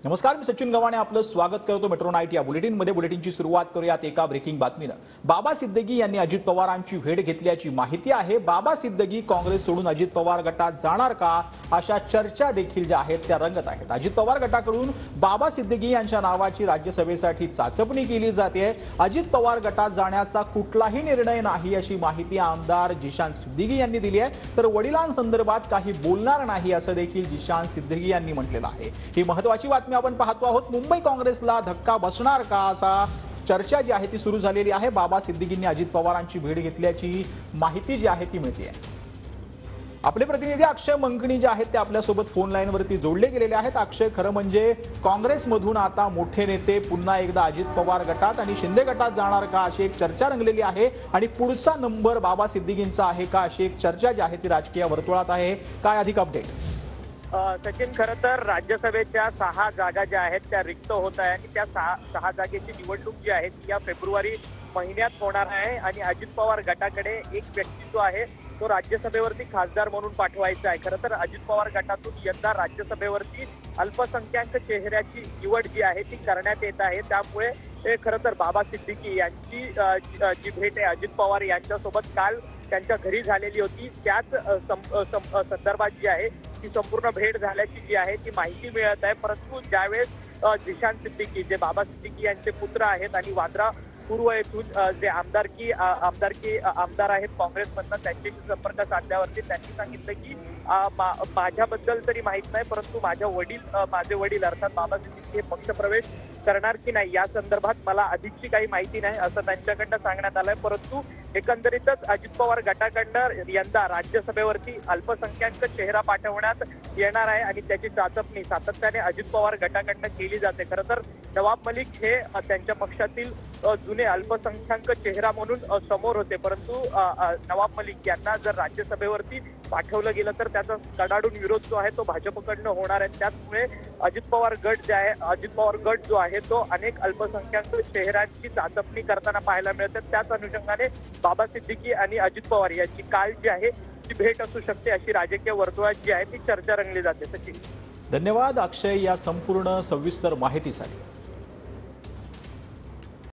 नमस्कार, मी सचिन गव्हाणे आपलं स्वागत करतो मेट्रो नाईट या बुलेटिनमध्ये। बुलेटिनची सुरुवात करूयात एका ब्रेकिंग बातमीनं। बाबा सिद्दगी यांनी अजित पवारांची भेट घेतल्याची माहिती आहे। बाबा सिद्दगी काँग्रेस सोडून अजित पवार गटात जाणार का, अशा चर्चा देखील ज्या आहेत त्या रंगत आहेत। अजित पवार गटाकडून बाबा सिद्दगी यांच्या नावाची राज्यसभेसाठी चाचपणी केली जाते। अजित पवार गटात जाण्याचा कुठलाही निर्णय नाही अशी माहिती आमदार जिशान सिद्दगी यांनी दिली आहे। तर वडिलांसंदर्भात काही बोलणार नाही असं देखील जिशान सिद्दगी यांनी म्हटलेलं आहे। ही महत्त्वाची बातमी आपण पाहतो आहोत। मुंबई काँग्रेसला धक्का बसणार का, असा चर्चा जी आहे ती सुरू झालेली आहे। बाबा सिद्दीकींनी अजित पवारांची भेट घेतल्याची माहिती जी आहे ती मिळते। आपले प्रतिनिधी अक्षय मंकणी जे आहेत ते आपल्यासोबत फोन लाईनवरती जोडले गेलेले आहेत। अक्षय, खरं म्हणजे काँग्रेसमधून आता मोठे नेते पुन्हा एकदा अजित पवार गटात आणि शिंदे गटात जाणार का, अशी एक चर्चा रंगलेली आहे आणि पुढचा नंबर बाबा सिद्दीकींचा आहे का, अशी एक चर्चा जी आहे ती राजकीय वर्तुळात आहे। काय अधिक अपडेट? सचिन, खरं तर राज्यसभेच्या 6 जागा ज्या आहेत त्या रिक्त होत आहे आणि त्या 6 जागेची निवडणूक जी आहे ती या फेब्रुवारी महिन्यात होणार आहे आणि अजित पवार गटाकडे एक व्यक्ती जो आहे तो राज्यसभेवरती खासदार म्हणून पाठवायचा आहे। खरं तर अजित पवार गटातून यंदा राज्यसभेवरती अल्पसंख्याक चेहऱ्याची निवड जी आहे ती करण्यात येत आहे। त्यामुळे खरं तर बाबा सिद्दीकी यांची जी भेट आहे अजित पवार यांच्यासोबत काल त्यांच्या घरी झालेली होती, त्याच संदर्भात जी आहे ती संपूर्ण भेट झाल्याची जी आहे ती माहिती मिळत आहे। परंतु ज्यावेळेस जिशान सिद्दीकी जे बाबा सिद्दीकी यांचे पुत्र आहेत आणि वांद्रा पूर्व येथून जे आमदार आहेत काँग्रेसमधनं, त्यांच्याशी संपर्क साधल्यावरती त्यांनी सांगितलं की माझ्याबद्दल तरी माहित नाही, परंतु माझे वडील अर्थात बाबा सिद्दीकी हे पक्षप्रवेश करणार की नाही या संदर्भात मला अधिकची काही माहिती नाही असं त्यांच्याकडनं सांगण्यात आलंय। परंतु एकंदरीतच अजित पवार गटाकडनं यंदा राज्यसभेवरती अल्पसंख्याक चेहरा पाठवण्यात येणार आहे आणि त्याची चाचपणी सातत्याने अजित पवार गटाकडनं केली जाते। खरं तर नवाब मलिक हे त्यांच्या पक्षातील जुने अल्पसंख्याक चेहरा म्हणून समोर होते, परंतु नवाब मलिक यांना जर राज्यसभेवरती पाठवलं गेलं तर त्याचा कडाडून विरोध जो आहे तो भाजपकडनं होणार आहे। त्यामुळे अजित पवार गट जो आहे तो अनेक अल्पसंख्याक चेहऱ्यांची चाचपणी करताना पाहायला मिळते। त्याच अनुषंगाने बाबा सिद्दीकी आणि अजित पवार यांची काल जी आहे ती भेट असू शकते अशी राजकीय वर्तुळात जी आहे ती चर्चा रंगली जाते। सचिन, धन्यवाद अक्षय या संपूर्ण सविस्तर माहितीसाठी।